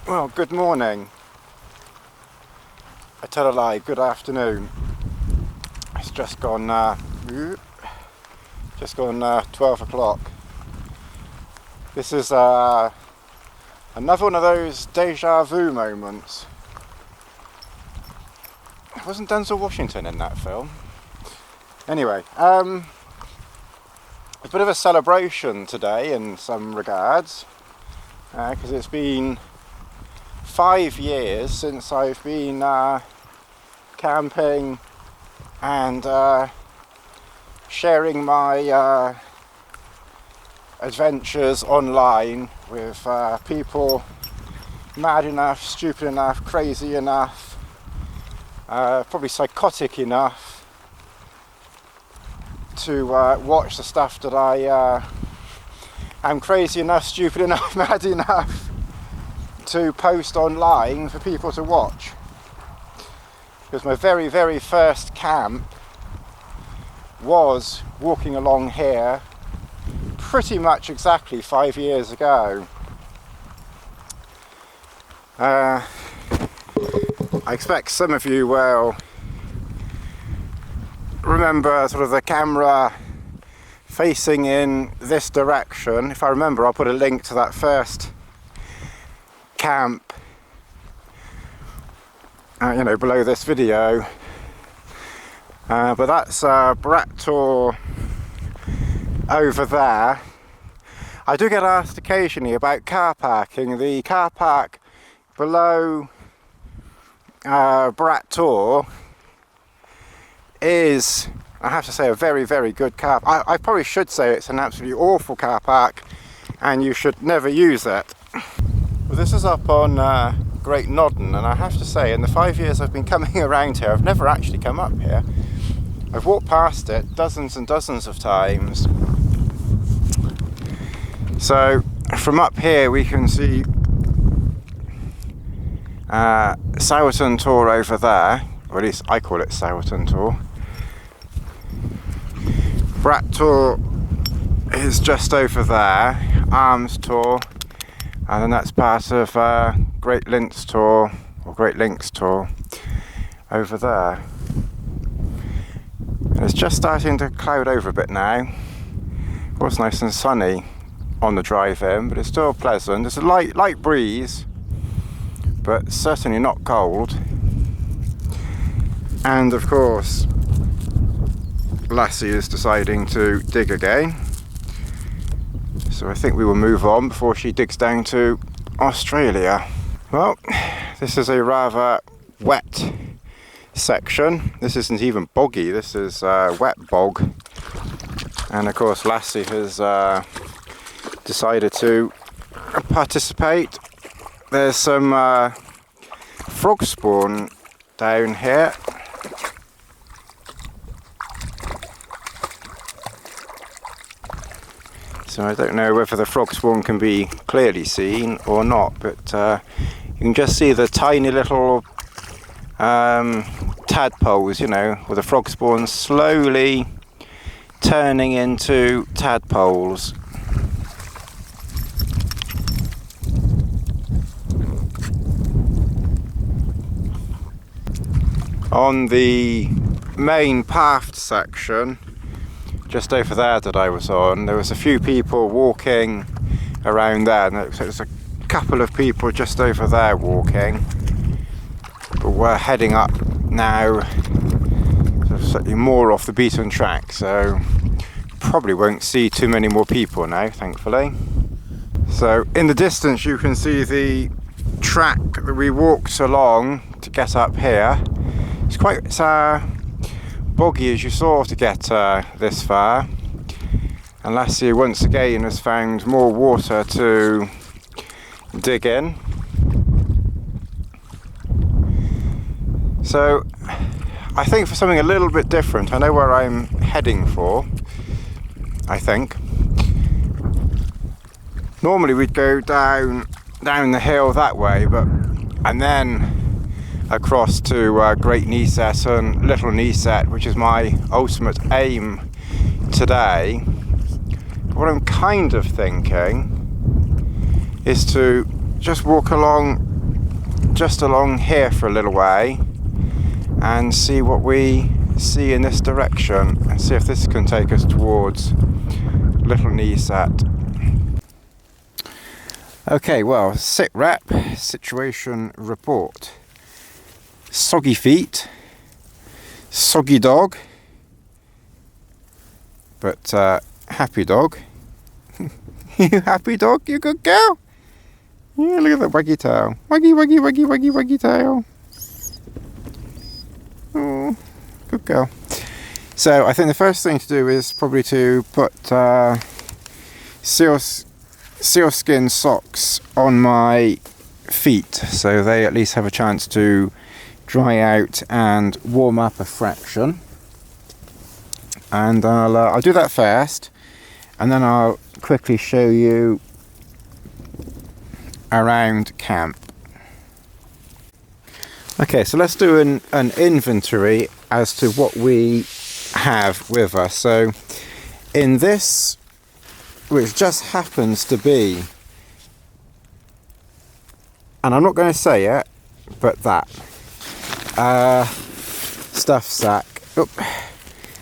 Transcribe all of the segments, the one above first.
Well, good morning. I tell a lie, good afternoon. It's just gone 12 o'clock. This is another one of those deja vu moments. Wasn't Denzel Washington in that film? Anyway, a bit of a celebration today in some regards, because it's been 5 years since I've been camping and sharing my adventures online with people mad enough, stupid enough, crazy enough, probably psychotic enough to watch the stuff that I am crazy enough, stupid enough, mad enough to post online for people to watch. Because my very, very first camp was walking along here pretty much exactly 5 years ago. I expect some of you will remember sort of the camera facing in this direction. If I remember, I'll put a link to that first camp below this video, but that's Dartmoor over there. I do get asked occasionally about car parking. The car park below Dartmoor is, I have to say, a very, very good car. I probably should say it's an absolutely awful car park and you should never use it. Well, this is up on Great Nodden, and I have to say, in the 5 years I've been coming around here, I've never actually come up here. I've walked past it dozens and dozens of times. So from up here we can see Sowerton Tor over there, or at least I call it Sowerton Tor. Dartmoor is just over there, Arms Tor, and then that's part of Great Links Tor, or Great Links Tor, over there. And it's just starting to cloud over a bit now. It was nice and sunny on the drive in, but it's still pleasant. There's a light breeze, but certainly not cold. And of course, Lassie is deciding to dig again. So I think we will move on before she digs down to Australia. Well, this is a rather wet section. This isn't even boggy, this is wet bog. And of course Lassie has decided to participate. There's some frog spawn down here. So I don't know whether the frog spawn can be clearly seen or not, but you can just see the tiny little tadpoles, with the frog spawn slowly turning into tadpoles. On the main path section, just over there that I was on, there was a few people walking around there, and there's a couple of people just over there walking, but we're heading up now slightly more off the beaten track, so probably won't see too many more people now, thankfully. So in the distance you can see the track that we walked along to get up here. It's quite boggy, as you saw, to get this far, and Lassie once again has found more water to dig in. So I think for something a little bit different, I know where I'm heading for, I think. Normally we'd go down the hill that way, and then across to Great Neset and Little Neset, which is my ultimate aim today. What I'm kind of thinking is to just walk along just along here for a little way and see what we see in this direction, and see if this can take us towards Little Neesat. Okay, well, sit rep, situation report. Soggy feet, soggy dog, but happy dog. You happy dog? You good girl? Yeah, look at that waggy tail. Waggy, waggy, waggy, waggy, waggy tail. Oh, good girl. So I think the first thing to do is probably to put sealskin socks on my feet, so they at least have a chance to dry out and warm up a fraction. And I'll do that first, and then I'll quickly show you around camp. Okay, so let's do an inventory as to what we have with us. So in this, which just happens to be, and I'm not going to say it, but that stuff sack. Oop.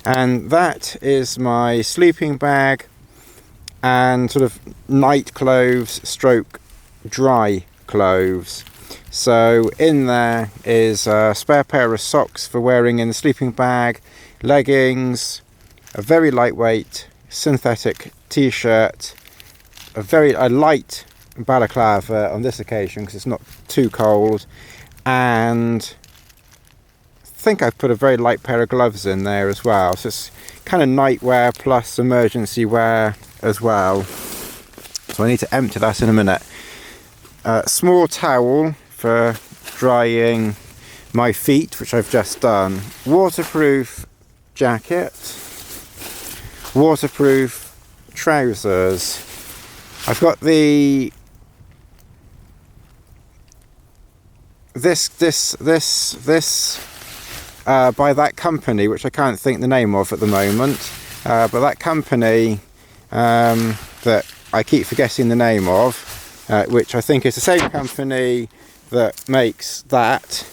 And that is my sleeping bag and sort of night clothes stroke dry clothes. So in there is a spare pair of socks for wearing in the sleeping bag, leggings, a very lightweight synthetic t-shirt, a light balaclava on this occasion because it's not too cold, and I think I've put a very light pair of gloves in there as well, so it's kind of night wear plus emergency wear as well. So I need to empty that in a minute. Small towel for drying my feet, which I've just done. Waterproof jacket, waterproof trousers. I've got this by that company, which I can't think the name of at the moment, but that company that I keep forgetting the name of, which I think is the same company that makes that.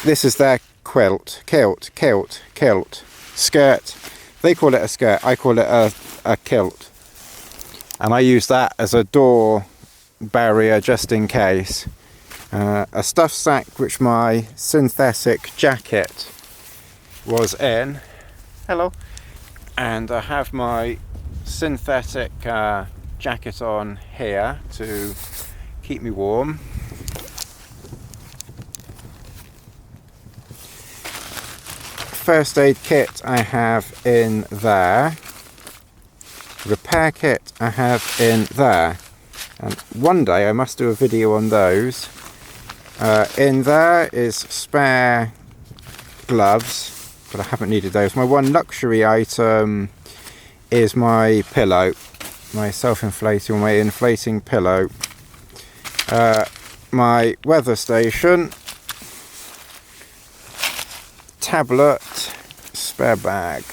This is their kilt, skirt. They call it a skirt, I call it a kilt. And I use that as a door barrier just in case. A stuff sack which my synthetic jacket was in. Hello. And I have my synthetic jacket on here to keep me warm. First aid kit I have in there. Repair kit I have in there. And one day I must do a video on those. In there is spare gloves, but I haven't needed those. My one luxury item is my pillow, my self-inflating, my inflating pillow. My weather station, tablet, spare bag.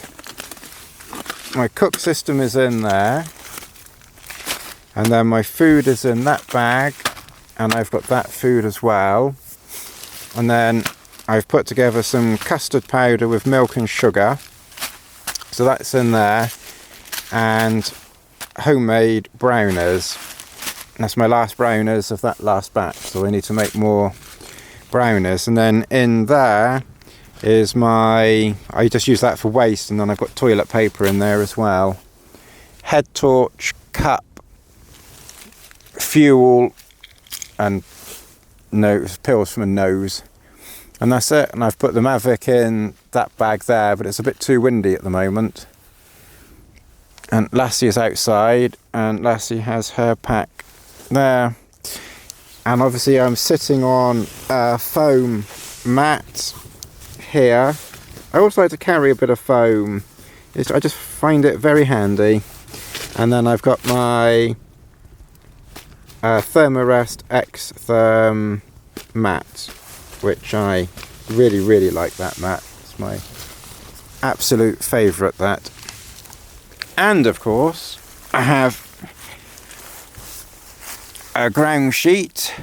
My cook system is in there, and then my food is in that bag, and I've got that food as well. And then I've put together some custard powder with milk and sugar, so that's in there, and homemade brownies. And that's my last brownies of that last batch, so I need to make more brownies. And then in there is I just use that for waste, and then I've got toilet paper in there as well. Head torch, cup, fuel, and pills from a nose, and that's it. And I've put the Mavic in that bag there, but it's a bit too windy at the moment. And Lassie is outside, and Lassie has her pack there. And obviously I'm sitting on a foam mat here. I also like to carry a bit of foam. I just find it very handy. And then I've got my Thermarest X Therm mat, which I really like that mat. It's my absolute favourite, that. And of course I have a ground sheet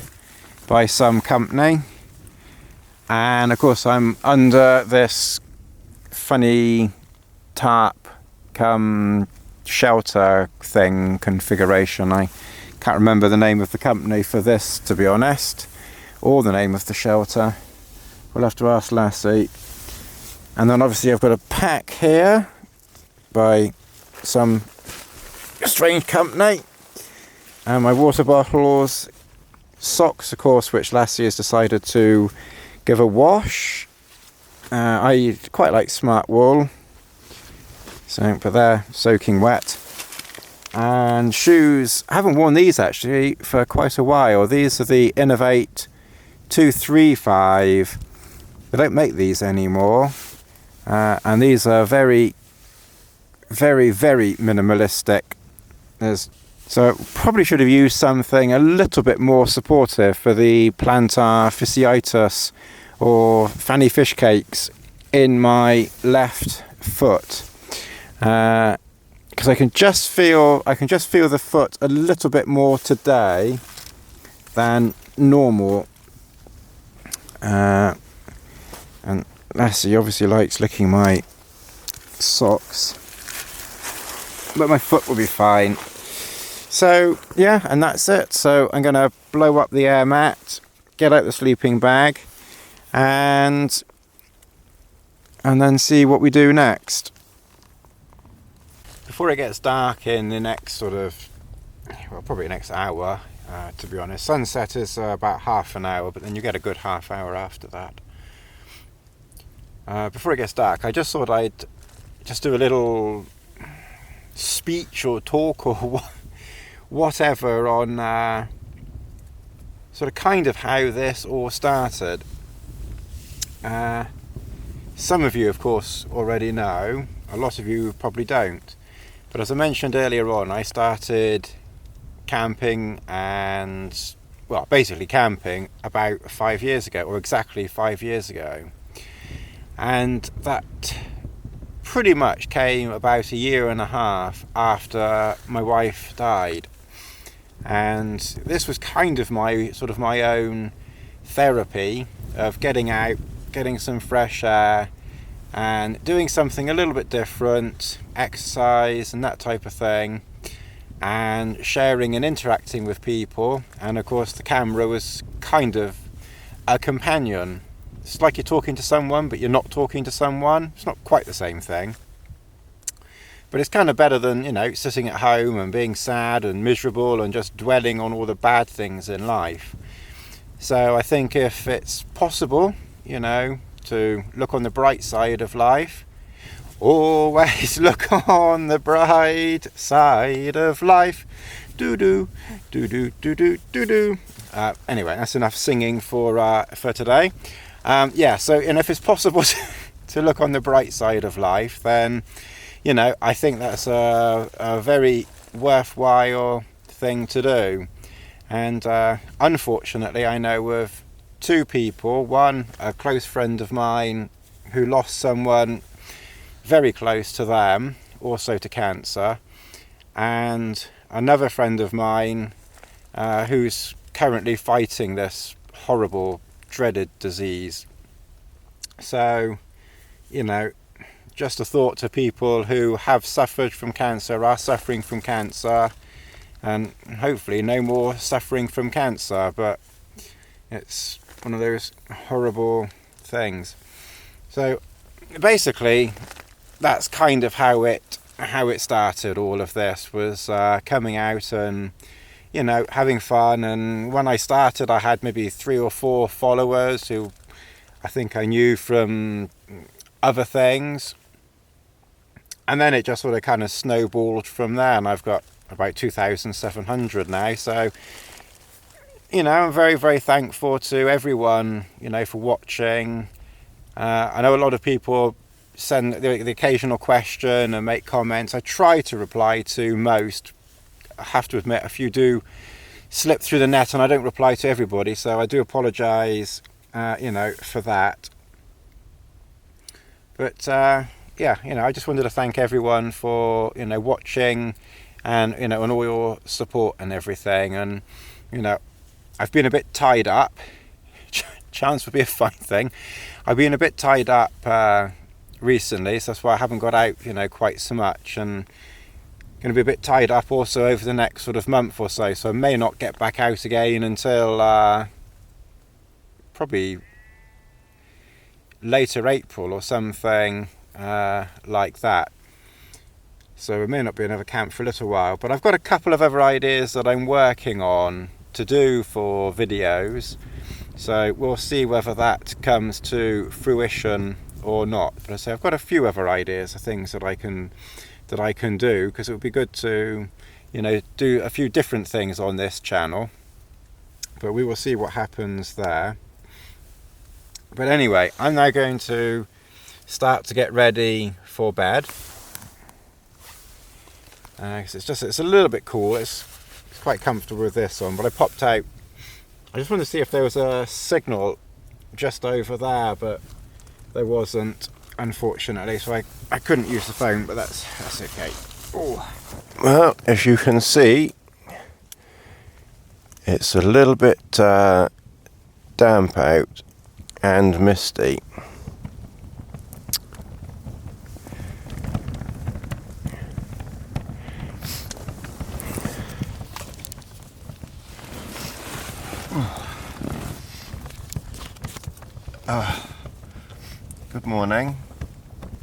by some company, and of course I'm under this funny tarp come shelter thing configuration. I can't remember the name of the company for this, to be honest, or the name of the shelter. We'll have to ask Lassie. And then obviously I've got a pack here by some strange company, and my water bottles, socks of course, which Lassie has decided to give a wash. I quite like smart wool, so but they're soaking wet. And shoes, I haven't worn these actually for quite a while. These are the Innovate 235. They don't make these anymore, and these are very, very, very minimalistic. So probably should have used something a little bit more supportive for the plantar fasciitis or fanny fish cakes in my left foot, because I can just feel the foot a little bit more today than normal. And Lassie obviously likes licking my socks, but my foot will be fine. So yeah, and that's it. So I'm going to blow up the air mat, get out the sleeping bag, and then see what we do next. Before it gets dark in the next probably next hour, to be honest. Sunset is about half an hour, but then you get a good half hour after that. Before it gets dark, I just thought I'd just do a little speech or talk or whatever on sort of kind of how this all started. Some of you, of course, already know. A lot of you probably don't. But as I mentioned earlier on, I started camping basically camping about 5 years ago, or exactly 5 years ago. And that pretty much came about a year and a half after my wife died. And this was kind of my own therapy of getting out, getting some fresh air, and doing something a little bit different, exercise and that type of thing, and sharing and interacting with people. And of course the camera was kind of a companion. It's like you're talking to someone, but you're not talking to someone. It's not quite the same thing. But it's kind of better than, sitting at home and being sad and miserable and just dwelling on all the bad things in life. So I think if it's possible, to look on the bright side of life, always look on the bright side of life. Do-do, do-do, do-do, do-do. Anyway, that's enough singing for today. So, and if it's possible to look on the bright side of life, then, I think that's a very worthwhile thing to do. And unfortunately, I know of two people, one, a close friend of mine who lost someone very close to them, also to cancer, and another friend of mine who's currently fighting this horrible, dreaded disease. So, just a thought to people who have suffered from cancer, are suffering from cancer, and hopefully no more suffering from cancer, but it's one of those horrible things. So basically that's kind of how it started. All of this was coming out and having fun. And when I started, I had maybe 3 or 4 followers who I think I knew from other things, and then it just sort of kind of snowballed from there, and I've got about 2,700 now. So I'm very, very thankful to everyone for watching. I know a lot of people send the occasional question and make comments. I try to reply to most. I have to admit, a few do slip through the net and I don't reply to everybody, so I do apologise for that. But I just wanted to thank everyone for watching and and all your support and everything. And I've been a bit tied up. Chance would be a fun thing. I've been a bit tied up recently, so that's why I haven't got out, quite so much, and going to be a bit tied up also over the next sort of month or so. So I may not get back out again until probably later April or something like that. So it may not be another camp for a little while, but I've got a couple of other ideas that I'm working on to do for videos. So we'll see whether that comes to fruition or not. But I say I've got a few other ideas of things that I can do, because it would be good to, do a few different things on this channel. But we will see what happens there. But anyway, I'm now going to start to get ready for bed. Because it's a little bit cool. It's quite comfortable with this on, but I popped out. I just wanted to see if there was a signal just over there, but there wasn't, unfortunately, so I couldn't use the phone, but that's okay. Ooh. Well, as you can see, it's a little bit damp out and misty. Good morning.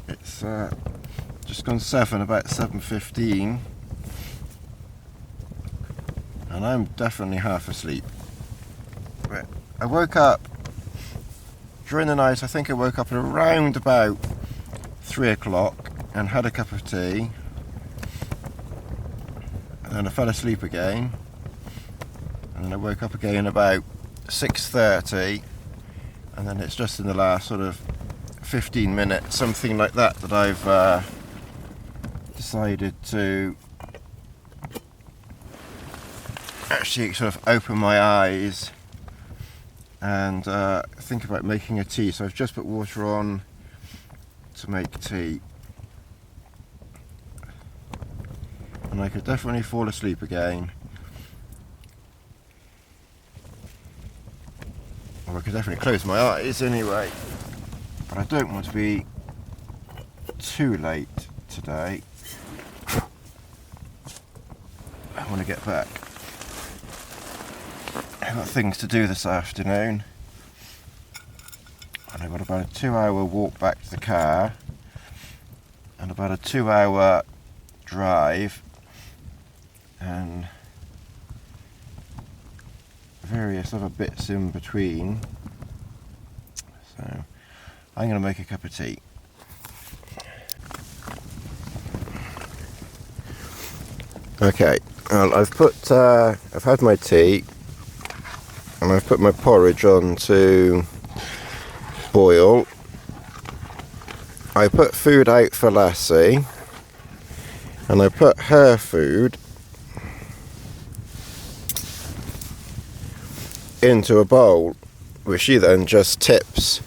It's just gone 7, about 7:15, and I'm definitely half asleep. But I woke up during the night. I think I woke up at around about 3 o'clock and had a cup of tea, and then I fell asleep again, and then I woke up again about 6:30, and then it's just in the last sort of 15 minutes, something like that, that I've decided to actually sort of open my eyes and think about making a tea. So I've just put water on to make tea, and I could definitely fall asleep again, or I could definitely close my eyes anyway. But I don't want to be too late today. I want to get back. I've got things to do this afternoon, and I've got about a 2-hour walk back to the car and about a 2-hour drive and various other bits in between. So I'm going to make a cup of tea. Okay, well, I've had my tea, and I've put my porridge on to boil. I put food out for Lassie, and I put her food into a bowl, which she then just tips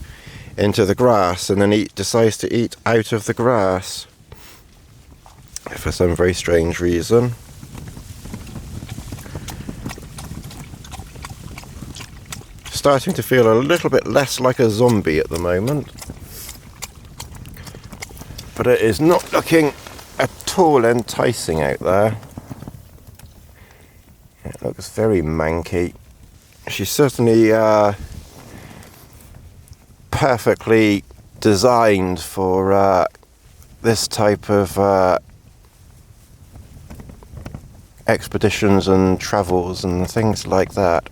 into the grass, and then decides to eat out of the grass for some very strange reason. Starting to feel a little bit less like a zombie at the moment, but it is not looking at all enticing out there. It looks very manky. She's certainly perfectly designed for this type of expeditions and travels and things like that.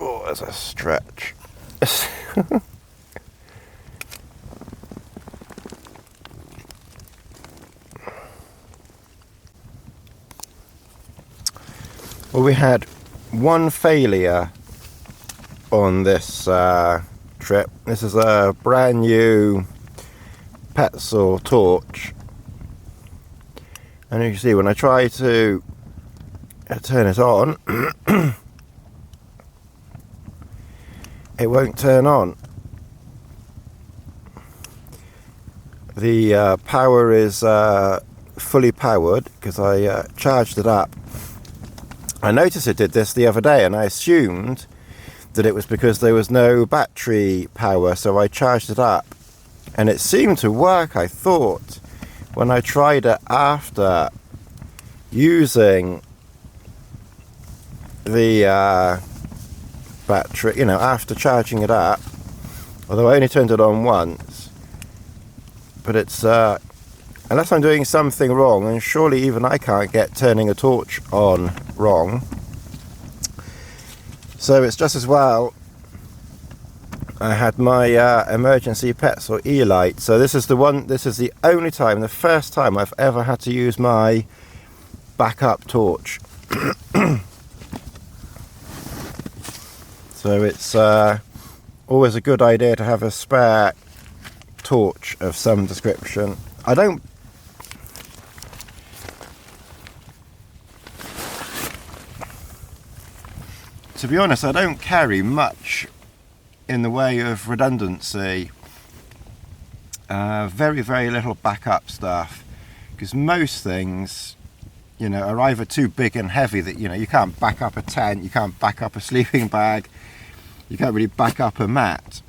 Oh, there's a stretch. Well, we had one failure on this trip. This is a brand new Petzl torch, and you can see when I try to turn it on, it won't turn on. The power is fully powered because I charged it up. I noticed it did this the other day, and I assumed that it was because there was no battery power, so I charged it up, and it seemed to work, I thought, when I tried it after using the battery, you know, after charging it up, although I only turned it on once. But it's unless I'm doing something wrong, and surely even I can't get turning a torch on wrong, so it's just as well I had my emergency petrol e-light. So this is the only time, the first time I've ever had to use my backup torch. So it's always a good idea to have a spare torch of some description. To be honest, I don't carry much in the way of redundancy. Very, very little backup stuff, because most things, you know, are either too big and heavy that, you know, you can't back up a tent, you can't back up a sleeping bag, you can't really back up a mat.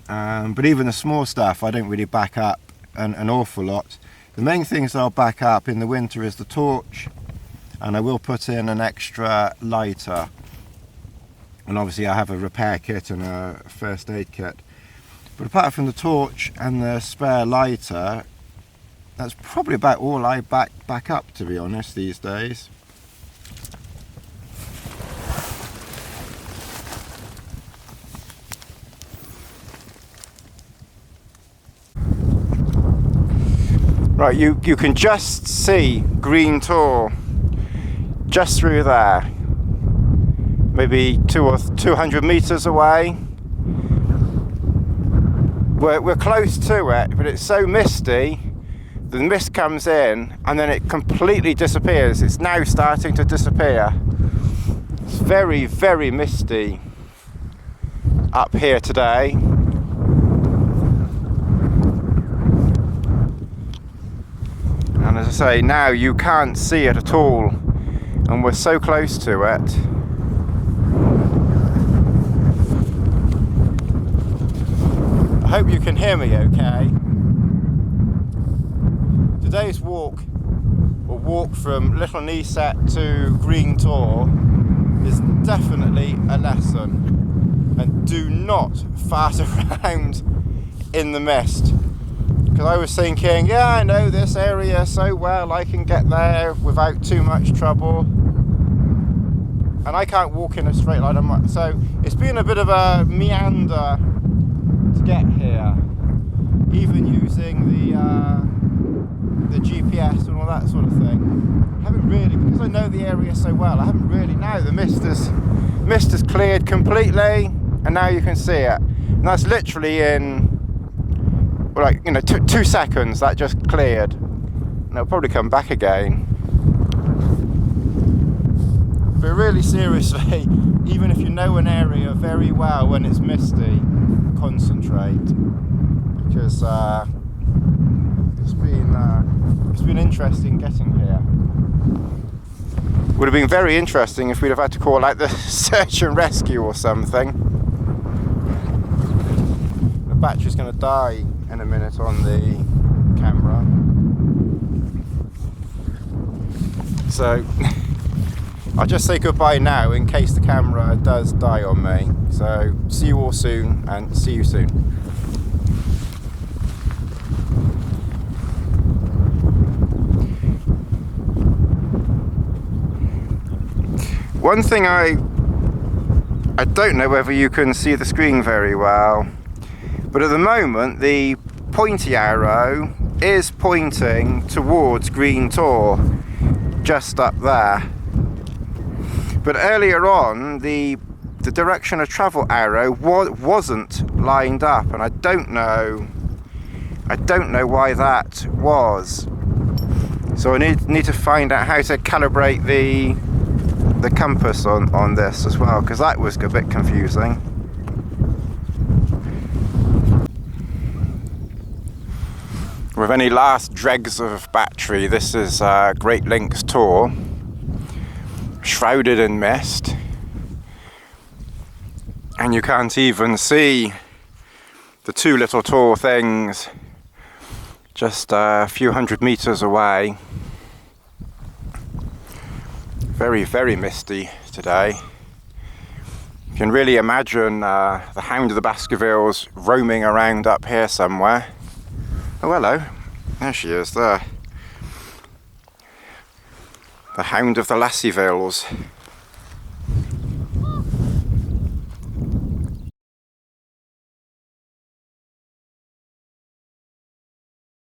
But even the small stuff, I don't really back up an awful lot. The main things I'll back up in the winter is the torch, and I will put in an extra lighter, and obviously I have a repair kit and a first aid kit. But apart from the torch and the spare lighter, that's probably about all I back up, to be honest, these days. Right, you can just see Green Tor just through there, maybe 200 meters away. We're close to it, but it's so misty. The mist comes in and then it completely disappears. It's now starting to disappear. It's very, very misty up here today. And as I say, now you can't see it at all, and we're so close to it. I hope you can hear me okay. Today's walk from Little Kneeset to Green Tor is definitely a lesson, and do not fart around in the mist. Because I was thinking, yeah, I know this area so well, I can get there without too much trouble, and I can't walk in a straight line. So it's been a bit of a meander to get here, even using the GPS and all that sort of thing. I haven't really, because I know the area so well, I haven't really. Now the mist has cleared completely, and now you can see it, and that's literally in, like, you know, 2 seconds that just cleared, and it'll probably come back again. But really seriously, even if you know an area very well when it's misty, concentrate, because it's been interesting getting here. Would have been very interesting if we'd have had to call out the search and rescue or something. The battery's going to die in a minute on the camera, so I'll just say goodbye now in case the camera does die on me. So see you all soon, and see you soon. One thing I don't know whether you can see the screen very well, but at the moment the pointy arrow is pointing towards Green Tor, just up there. But earlier on, the direction of travel arrow wasn't lined up, and I don't know why that was. So I need to find out how to calibrate the compass on this as well, because that was a bit confusing. with any last dregs of battery, this is Great Links Tor, shrouded in mist, and you can't even see the two little tall things just a few hundred meters away. Very, very misty today. You can really imagine the Hound of the Baskervilles roaming around up here somewhere. Oh, hello. There she is there. The Hound of the Lassievilles.